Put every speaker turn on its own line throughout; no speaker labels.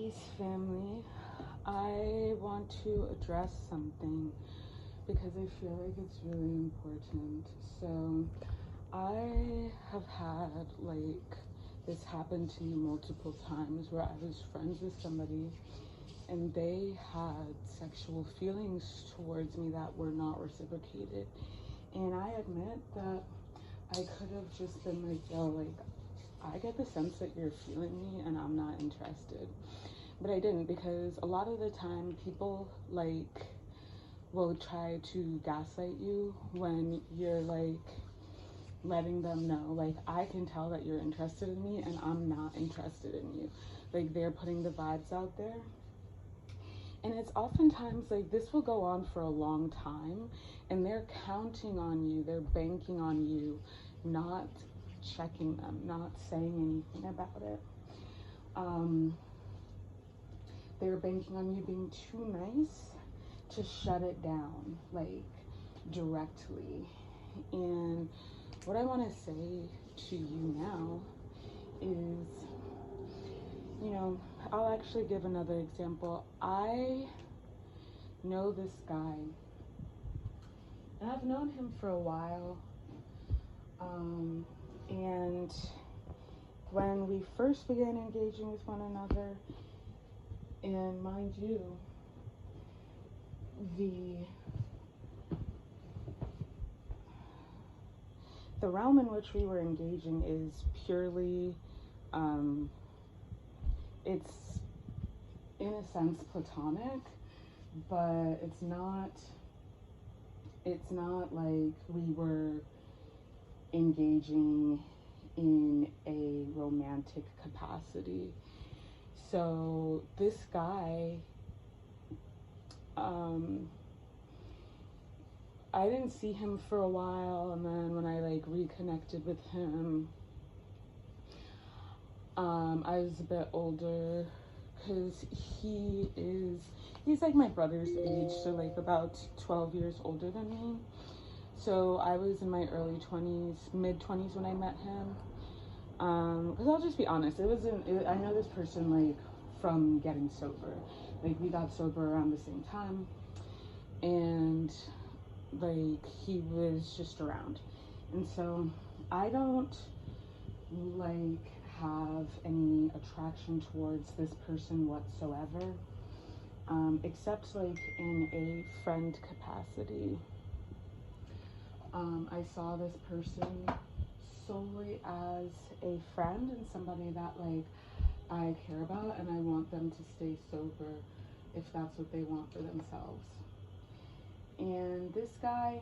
Peace, family. I want to address something because I feel like it's really important. So, I have had this happen to me multiple times where I was friends with somebody and they had sexual feelings towards me that were not reciprocated. And I admit that I could have just been like, yo, I get the sense that you're feeling me and I'm not interested. But I didn't, because a lot of the time people will try to gaslight you when you're letting them know, I can tell that you're interested in me and I'm not interested in you. They're putting the vibes out there. And it's oftentimes this will go on for a long time and they're counting on you, they're banking on you, not checking them, not saying anything about it. They're banking on you being too nice to shut it down, directly. And what I want to say to you now is, I'll actually give another example. I know this guy, and I've known him for a while. And when we first began engaging with one another, and mind you, the realm in which we were engaging is purely, it's in a sense platonic, but it's not like we were engaging in a romantic capacity. So this guy, I didn't see him for a while, and then when I reconnected with him, I was a bit older, because he's my brother's age, so about 12 years older than me. So I was in my early 20s, mid 20s when I met him. Because I'll just be honest, I know this person from getting sober. We got sober around the same time, and he was just around. And so I don't have any attraction towards this person whatsoever, except in a friend capacity. I saw this person solely as a friend and somebody that I care about, and I want them to stay sober if that's what they want for themselves. And this guy,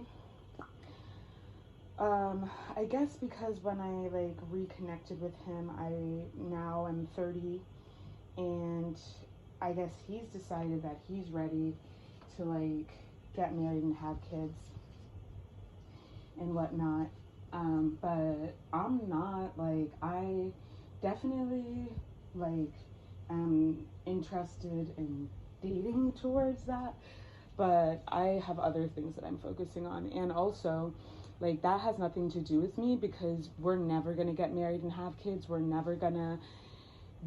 I guess because when I reconnected with him, I now am 30, and I guess he's decided that he's ready to get married and have kids and whatnot. But I'm not. I definitely am interested in dating towards that, but I have other things that I'm focusing on. And also, that has nothing to do with me, because we're never gonna get married and have kids. We're never gonna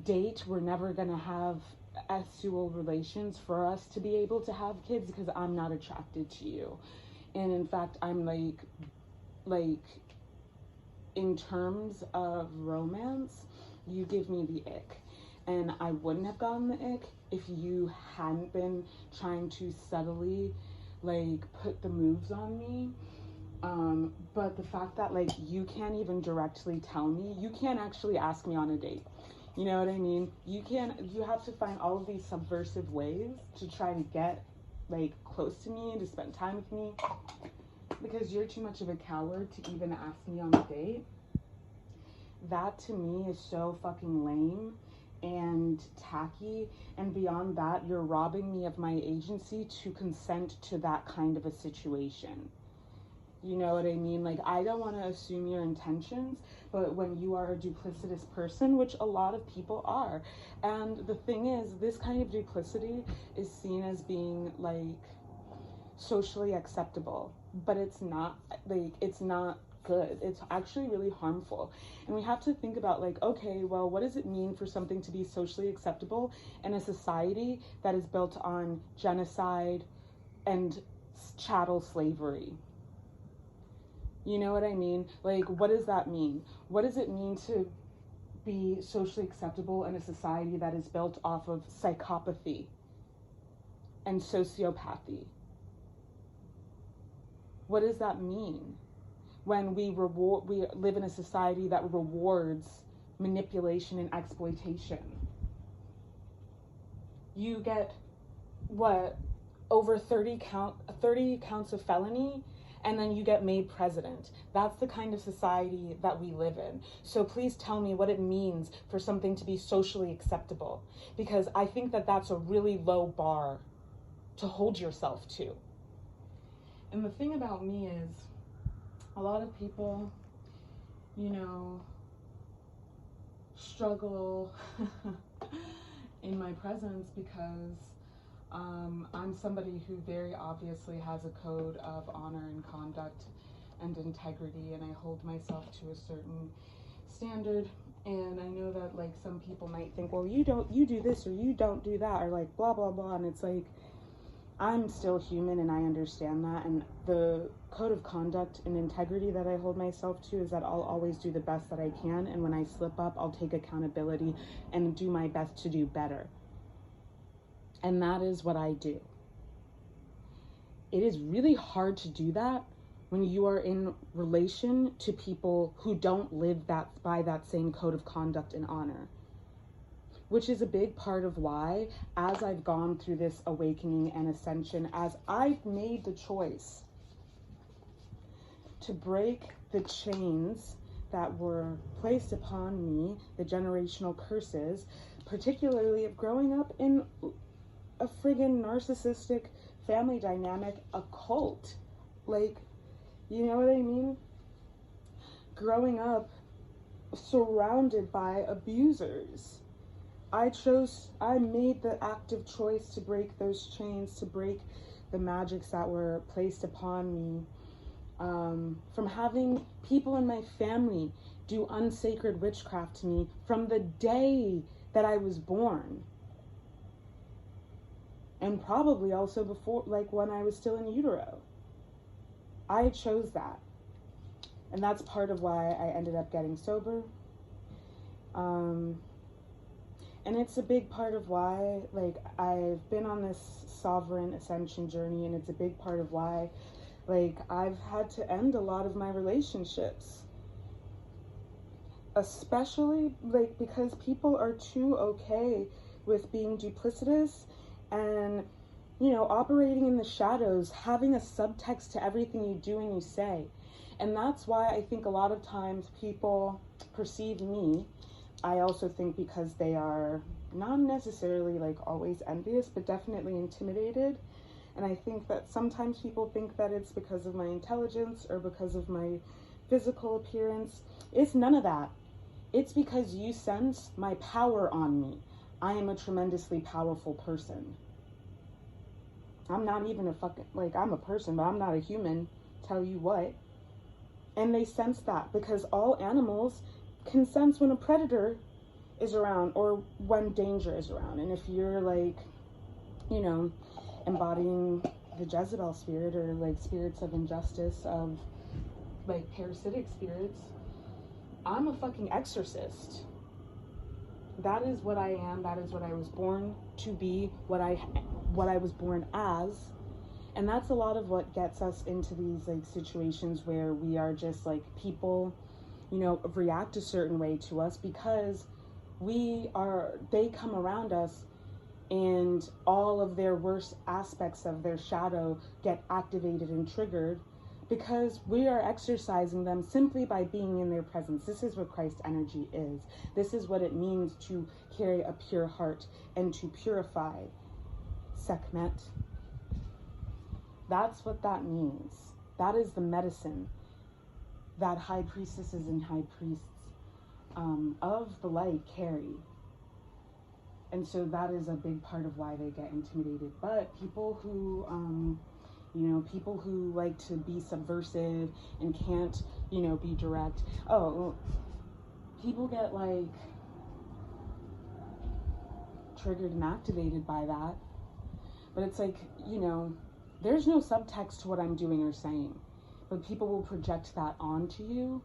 date. We're never gonna have sexual relations for us to be able to have kids, because I'm not attracted to you. And in fact, I'm in terms of romance, you give me the ick. And I wouldn't have gotten the ick if you hadn't been trying to subtly put the moves on me. But the fact that you can't even directly tell me, you can't actually ask me on a date. You know what I mean? You have to find all of these subversive ways to try to get close to me and to spend time with me, because you're too much of a coward to even ask me on a date. That to me is so fucking lame and tacky, and beyond that, you're robbing me of my agency to consent to that kind of a situation. You know what I mean? I don't want to assume your intentions, but when you are a duplicitous person, which a lot of people are, and the thing is, this kind of duplicity is seen as being socially acceptable, but it's not. It's not good. It's actually really harmful. And we have to think about, like, okay, well, what does it mean for something to be socially acceptable in a society that is built on genocide and chattel slavery? You know what I mean? Like, what does that mean? What does it mean to be socially acceptable in a society that is built off of psychopathy and sociopathy? What does that mean when we live in a society that rewards manipulation and exploitation? You get what, over 30 counts of felony, and then you get made president. That's the kind of society that we live in. So please tell me what it means for something to be socially acceptable, because I think that that's a really low bar to hold yourself to. And the thing about me is, a lot of people, you know, struggle in my presence because I'm somebody who very obviously has a code of honor and conduct and integrity, and I hold myself to a certain standard. And I know that, like, some people might think, well, you do this or you don't do that, or like blah blah blah, and it's like, I'm still human and I understand that, and the code of conduct and integrity that I hold myself to is that I'll always do the best that I can, and when I slip up, I'll take accountability and do my best to do better. And that is what I do. It is really hard to do that when you are in relation to people who don't live by that same code of conduct and honor. Which is a big part of why, as I've gone through this awakening and ascension, as I've made the choice to break the chains that were placed upon me, the generational curses, particularly of growing up in a friggin' narcissistic family dynamic, a cult. Like, you know what I mean? Growing up surrounded by abusers. I made the active choice to break those chains, to break the magics that were placed upon me, from having people in my family do unsacred witchcraft to me from the day that I was born. And probably also before, like when I was still in utero. I chose that. And that's part of why I ended up getting sober. And it's a big part of why, like, I've been on this sovereign ascension journey, and it's a big part of why, like, I've had to end a lot of my relationships. Especially, like, because people are too okay with being duplicitous and, you know, operating in the shadows, having a subtext to everything you do and you say. And that's why I think a lot of times people perceive me, I also think because they are not necessarily like always envious, but definitely intimidated. And I think that sometimes people think that it's because of my intelligence or because of my physical appearance. It's none of that. It's because you sense my power on me. I am a tremendously powerful person. I'm not even a fucking, like, I'm a person, but I'm not a human, tell you what. And they sense that because all animals can sense when a predator is around or when danger is around. And if you're, like, you know, embodying the Jezebel spirit or like spirits of injustice, of like parasitic spirits, I'm a fucking exorcist. That is what I am. That is what I was born to be, what I was born as. And that's a lot of what gets us into these like situations where we are just like, people, you know, react a certain way to us because they come around us and all of their worst aspects of their shadow get activated and triggered because we are exercising them simply by being in their presence. This is what Christ energy is. This is what it means to carry a pure heart and to purify. Sekhmet. That's what that means. That is the medicine that high priestesses and high priests of the light carry. And so that is a big part of why they get intimidated. But people who, people who like to be subversive and can't you know, be direct. Oh, people get like triggered and activated by that. But it's like, you know, there's no subtext to what I'm doing or saying. But people will project that onto you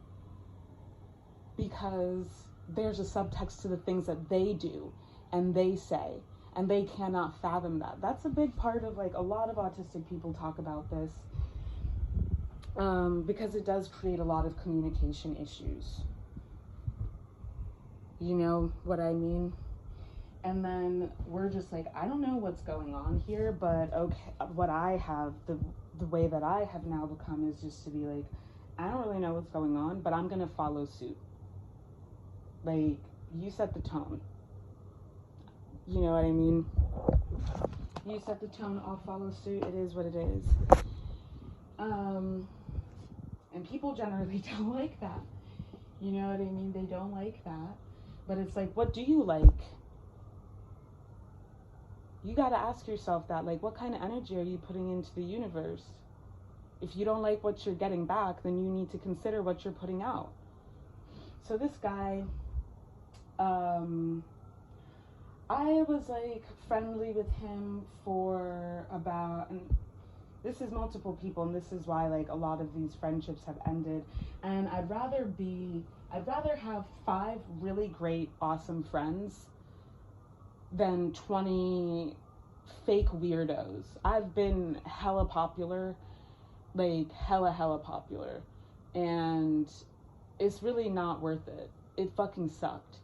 because there's a subtext to the things that they do and they say, and they cannot fathom that. That's a big part of, like, a lot of autistic people talk about this, because it does create a lot of communication issues. You know what I mean? And then we're just like, I don't know what's going on here, but okay, what I have, the way that I have now become is just to be like, I don't really know what's going on, but I'm gonna follow suit. Like, you set the tone. You know what I mean? You set the tone, I'll follow suit. It is what it is. And people generally don't like that. You know what I mean? They don't like that. But it's like, what do you like? You gotta ask yourself that, like, what kind of energy are you putting into the universe? If you don't like what you're getting back, then you need to consider what you're putting out. So this guy, I was like friendly with him for about, and this is multiple people, and this is why like a lot of these friendships have ended. And I'd rather have 5 really great, awesome friends than 20 fake weirdos. I've been hella popular, like hella popular, and it's really not worth it. It fucking sucked.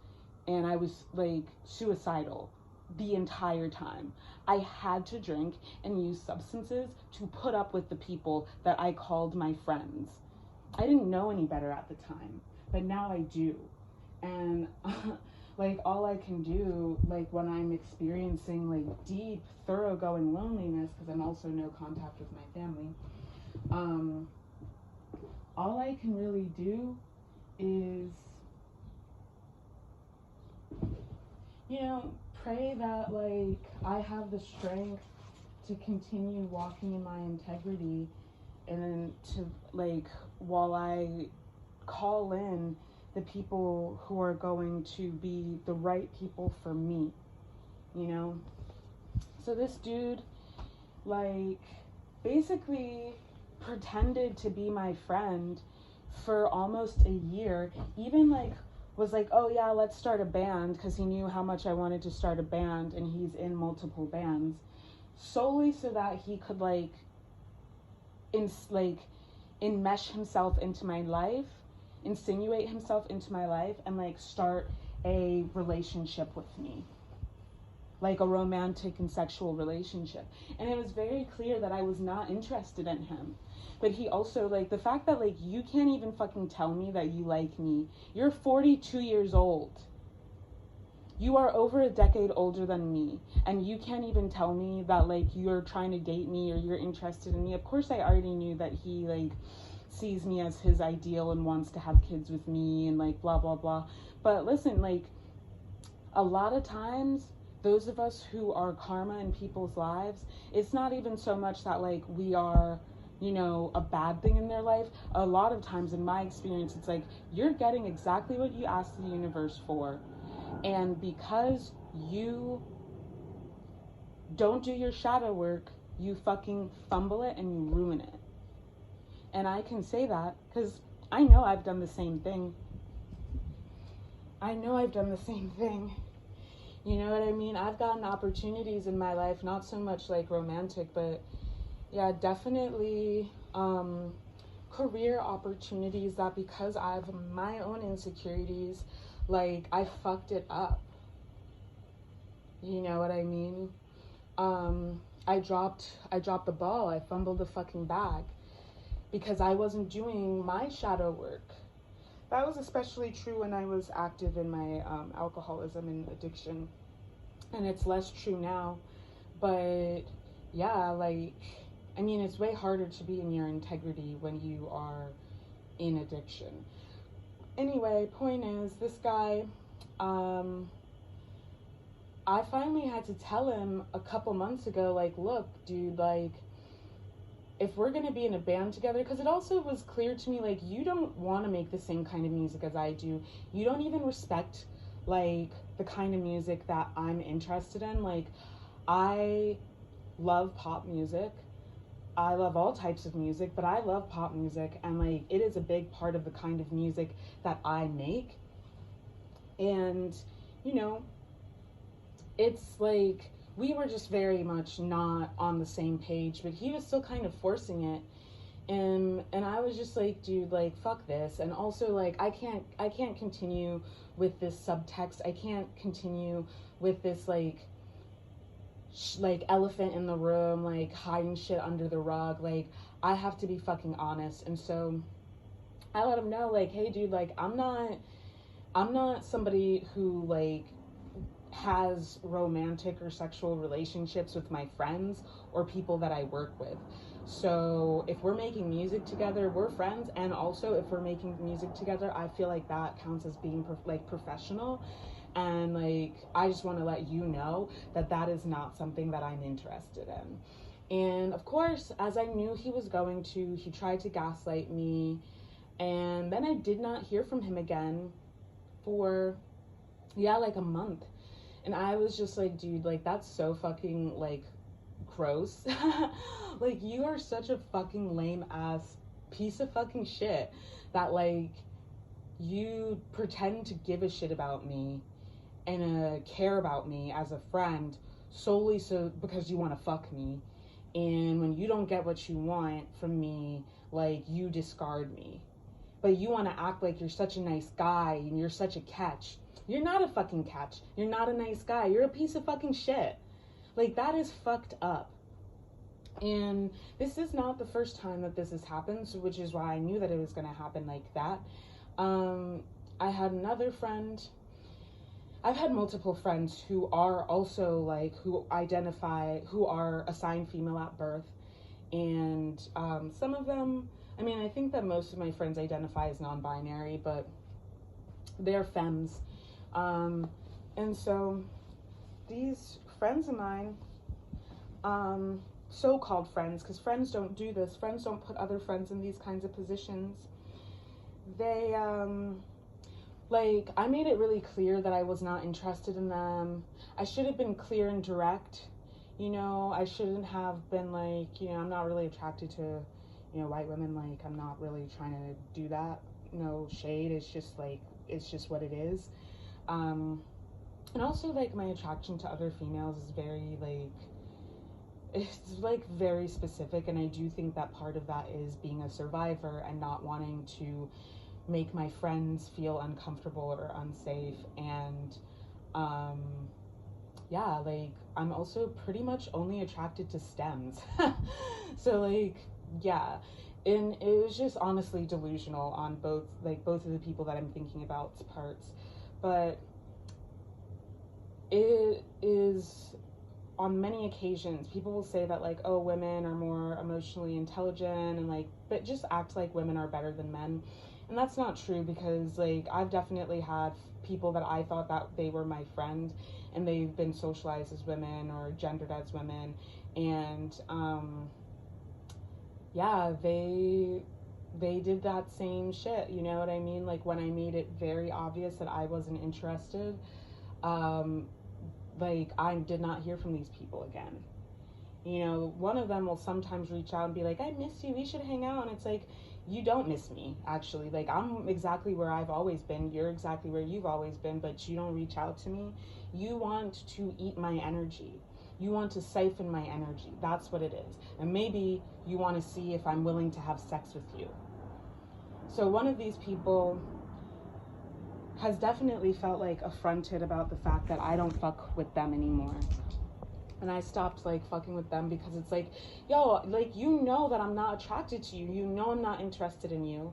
And I was like suicidal the entire time. I had to drink and use substances to put up with the people that I called my friends. I didn't know any better at the time, but now I do. And like, all I can do, like, when I'm experiencing like deep, thoroughgoing loneliness, because I'm also no contact with my family, all I can really do is, you know, pray that like I have the strength to continue walking in my integrity, and then to, like, while I call in the people who are going to be the right people for me, you know? So this dude, like, basically pretended to be my friend for almost a year, even like was like, oh yeah, let's start a band, because he knew how much I wanted to start a band, and he's in multiple bands, solely so that he could like enmesh himself into my life, insinuate himself into my life, and like start a relationship with me, like a romantic and sexual relationship. And it was very clear that I was not interested in him. But he also, like, the fact that like you can't even fucking tell me that you like me. You're 42 years old. You are over a decade older than me, and you can't even tell me that like you're trying to date me or you're interested in me. Of course I already knew that he like sees me as his ideal and wants to have kids with me and like blah blah blah. But listen, like, a lot of times those of us who are karma in people's lives, it's not even so much that like we are, you know, a bad thing in their life. A lot of times in my experience, it's like you're getting exactly what you asked the universe for, and because you don't do your shadow work, you fucking fumble it and you ruin it. And I can say that because I know I've done the same thing. You know what I mean? I've gotten opportunities in my life, not so much like romantic, but yeah, definitely career opportunities that, because I have my own insecurities, like, I fucked it up. You know what I mean? I dropped the ball. I fumbled the fucking bag because I wasn't doing my shadow work. That was especially true when I was active in my alcoholism and addiction, and it's less true now. But yeah, like, I mean, it's way harder to be in your integrity when you are in addiction. Anyway, point is, this guy, I finally had to tell him a couple months ago, like, look, dude, like, if we're going to be in a band together, because it also was clear to me, like, you don't want to make the same kind of music as I do. You don't even respect, like, the kind of music that I'm interested in. Like, I love pop music. I love all types of music, but I love pop music, and, like, it is a big part of the kind of music that I make. And, you know, it's like, we were just very much not on the same page, but he was still kind of forcing it. And I was just like, dude, like, fuck this. And also, like, I can't continue with this subtext. I can't continue with this, like elephant in the room, like, hiding shit under the rug. Like, I have to be fucking honest. And so I let him know, like, hey, dude, like, I'm not somebody who, like, has romantic or sexual relationships with my friends or people that I work with. So if we're making music together, we're friends. And also, if we're making music together, I feel like that counts as being professional. And, like, I just want to let you know that that is not something that I'm interested in. And of course, as I knew he was going to, he tried to gaslight me. And then I did not hear from him again for, like, a month. And I was just like, dude, like, that's so fucking, like, gross. Like, you are such a fucking lame ass piece of fucking shit that, like, you pretend to give a shit about me and care about me as a friend solely so because you want to fuck me. And when you don't get what you want from me, like, you discard me. But you want to act like you're such a nice guy and you're such a catch. You're not a fucking catch. You're not a nice guy. You're a piece of fucking shit. Like, that is fucked up. And this is not the first time that this has happened, so, which is why I knew that it was going to happen like that. I had another friend. I've had multiple friends who are also, like, who are assigned female at birth. And some of them, I mean, I think that most of my friends identify as non-binary, but they're femmes. And so these friends of mine, so-called friends, because friends don't do this, friends don't put other friends in these kinds of positions. They, like, I made it really clear that I was not interested in them. I should have been clear and direct, you know. I shouldn't have been like, you know, I'm not really attracted to, you know, white women. Like, I'm not really trying to do that. No shade. It's just, like, it's just what it is. And also, like, my attraction to other females is very, like, it's, like, very specific, and I do think that part of that is being a survivor and not wanting to make my friends feel uncomfortable or unsafe. And yeah, like, I'm also pretty much only attracted to stems. So, like, yeah. And it was just honestly delusional on both of the people that I'm thinking about's parts. But it is, on many occasions, people will say that, like, oh, women are more emotionally intelligent and, like, but just act like women are better than men. And that's not true, because, like, I've definitely had people that I thought that they were my friend and they've been socialized as women or gendered as women. And, yeah, they did that same shit, you know what I mean? Like, when I made it very obvious that I wasn't interested, like, I did not hear from these people again. You know, one of them will sometimes reach out and be like, I miss you, we should hang out. And it's like, you don't miss me, actually. Like, I'm exactly where I've always been. You're exactly where you've always been, but you don't reach out to me. You want to eat my energy. You want to siphon my energy. That's what it is. And maybe you want to see if I'm willing to have sex with you. So one of these people has definitely felt, like, affronted about the fact that I don't fuck with them anymore. And I stopped, like, fucking with them because it's like, yo, like, you know that I'm not attracted to you. You know I'm not interested in you.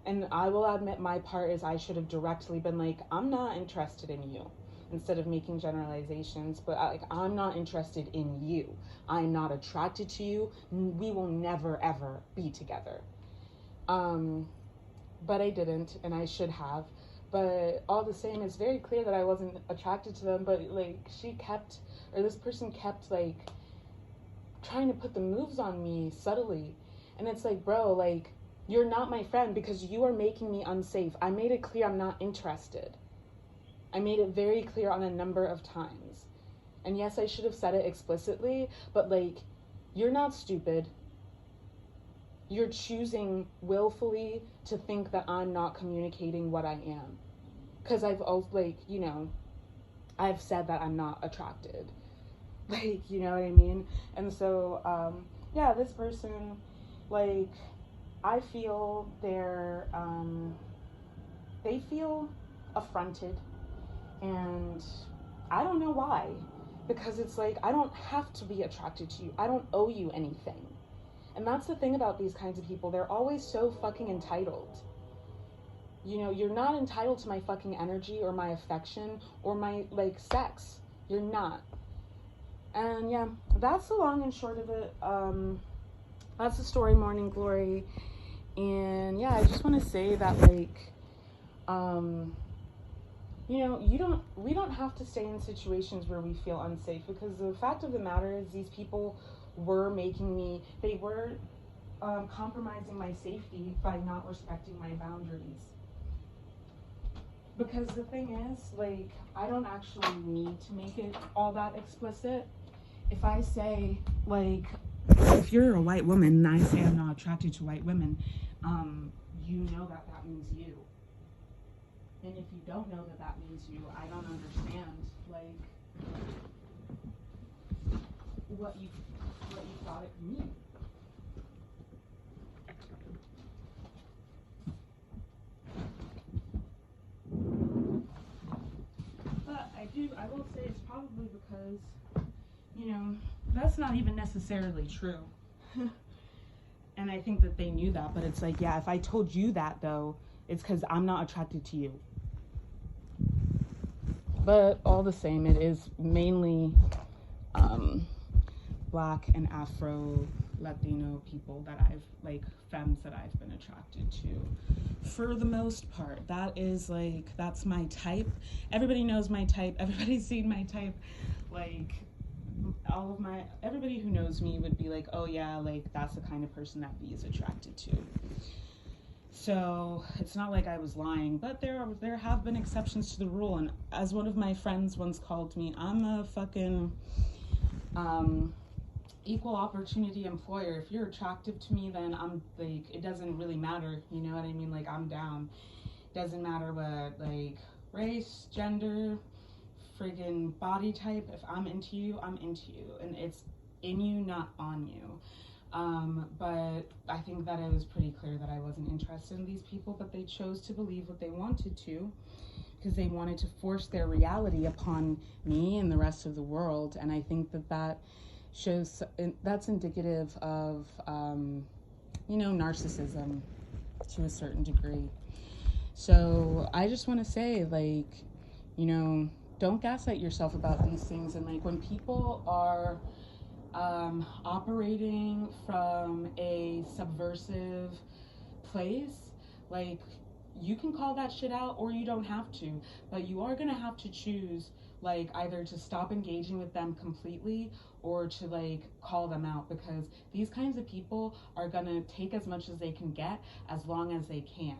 And I will admit my part is I should have directly been like, I'm not interested in you, instead of making generalizations. But, like, I'm not interested in you. I'm not attracted to you. We will never, ever be together. But I didn't, and I should have. But all the same, it's very clear that I wasn't attracted to them. But, like, this person kept, like, trying to put the moves on me subtly. And it's like, bro, like, you're not my friend because you are making me unsafe. I made it clear I'm not interested. I made it very clear on a number of times. And yes, I should have said it explicitly, but like, you're not stupid. You're choosing willfully to think that I'm not communicating what I am. Because I've always, like, you know, I've said that I'm not attracted. Like, you know what I mean? And so, yeah, this person, like, I feel they feel affronted, and I don't know why, because it's like, I don't have to be attracted to you. I don't owe you anything. And that's the thing about these kinds of people. They're always so fucking entitled. You know, you're not entitled to my fucking energy or my affection or my, like, sex. You're not. And yeah, that's the long and short of it. That's the story, Morning Glory. And yeah, I just want to say that, like, you know, we don't have to stay in situations where we feel unsafe, because the fact of the matter is these people were compromising my safety by not respecting my boundaries. Because the thing is, like, I don't actually need to make it all that explicit. If I say, like, if you're a white woman and I say I'm not attracted to white women, you know that means you. And if you don't know that means you, I don't understand, like, what you thought it could mean. But I will say it's probably because, you know, that's not even necessarily true. And I think that they knew that, but it's like, yeah, if I told you that, though, it's because I'm not attracted to you. But all the same, it is mainly Black and Afro Latino people that I've, like, femmes that I've been attracted to. For the most part, that is, like, that's my type. Everybody knows my type. Everybody's seen my type. Like, everybody who knows me would be like, oh yeah, like, that's the kind of person that B is attracted to. So it's not like I was lying, but there have been exceptions to the rule. And as one of my friends once called me, I'm a fucking equal opportunity employer. If you're attractive to me, then I'm like, it doesn't really matter, you know what I mean? Like, I'm down. Doesn't matter what, like, race, gender, friggin' body type. If I'm into you, I'm into you, and it's in you, not on you. But I think that it was pretty clear that I wasn't interested in these people, but they chose to believe what they wanted to, because they wanted to force their reality upon me and the rest of the world. And I think that shows, that's indicative of, you know, narcissism to a certain degree. So I just want to say, like, you know, don't gaslight yourself about these things. And, like, when people are operating from a subversive place, like, you can call that shit out or you don't have to, but you are going to have to choose, like, either to stop engaging with them completely or to, like, call them out, because these kinds of people are going to take as much as they can get as long as they can.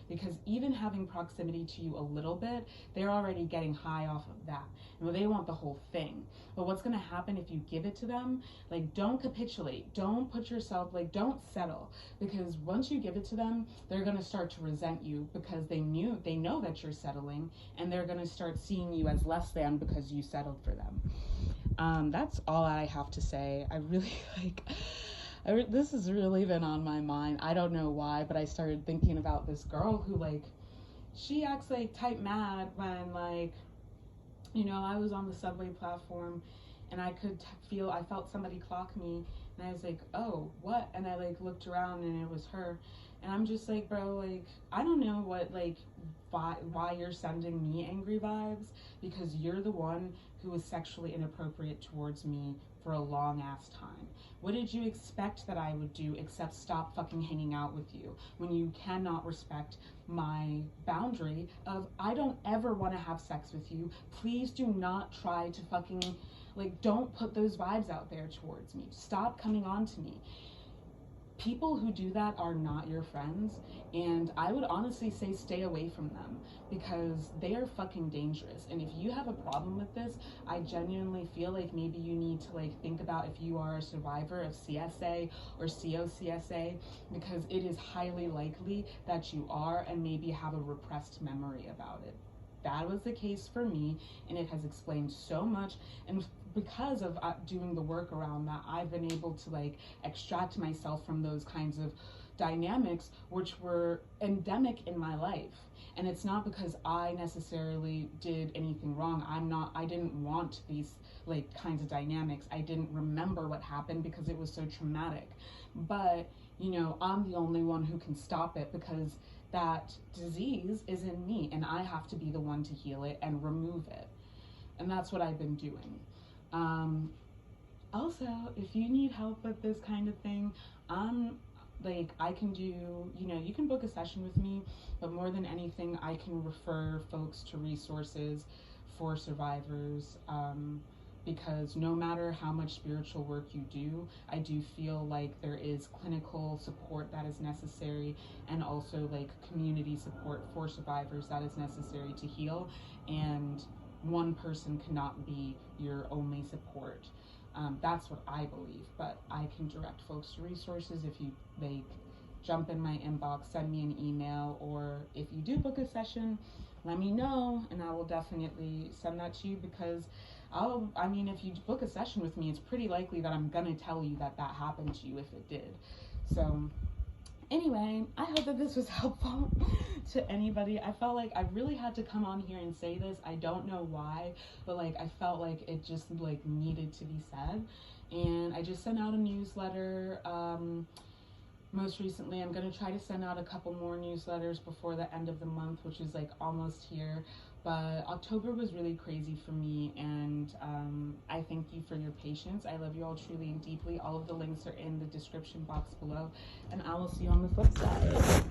Because even having proximity to you a little bit, they're already getting high off of that. You know, they want the whole thing. But what's going to happen if you give it to them? Like, don't capitulate. Don't put yourself, like, don't settle. Because once you give it to them, they're going to start to resent you because they know that you're settling, and they're going to start seeing you as less than because you settled for them. That's all I have to say. I really, like... this has really been on my mind. I don't know why, but I started thinking about this girl who, like, she acts like type mad when, like, you know, I was on the subway platform and I felt somebody clock me, and I was like, oh, what? And I, like, looked around and it was her. And I'm just like, bro, like, I don't know what, like, why you're sending me angry vibes, because you're the one who was sexually inappropriate towards me for a long ass time. What did you expect that I would do except stop fucking hanging out with you when you cannot respect my boundary of, I don't ever want to have sex with you. Please do not try to fucking, Like, don't put those vibes out there towards me. Stop coming on to me. People who do that are not your friends, and I would honestly say stay away from them, because they are fucking dangerous. And if you have a problem with this, I genuinely feel like maybe you need to like think about if you are a survivor of CSA or COCSA, because it is highly likely that you are, and maybe have a repressed memory about it. That was the case for me, and it has explained so much. And because of doing the work around that, I've been able to like extract myself from those kinds of dynamics which were endemic in my life. And it's not because I necessarily did anything wrong. I didn't want these like kinds of dynamics. I didn't remember what happened because it was so traumatic. But, you know, I'm the only one who can stop it, because that disease is in me, and I have to be the one to heal it and remove it. And that's what I've been doing. Also, if you need help with this kind of thing, like, I can do, you know, you can book a session with me, but more than anything, I can refer folks to resources for survivors, because no matter how much spiritual work you do, I do feel like there is clinical support that is necessary, and also like community support for survivors that is necessary to heal. And one person cannot be your only support. That's what I believe, but I can direct folks to resources if you like jump in my inbox, send me an email, or if you do book a session, let me know, and I will definitely send that to you, because I mean, if you book a session with me, it's pretty likely that I'm gonna tell you that that happened to you if it did. So anyway, I hope that this was helpful to anybody. I felt like I really had to come on here and say this. I don't know why, but like I felt like it just like needed to be said. And I just sent out a newsletter. Most recently, I'm going to try to send out a couple more newsletters before the end of the month, which is like almost here. But October was really crazy for me, and I thank you for your patience. I love you all truly and deeply. All of the links are in the description box below, and I will see you on the flip side.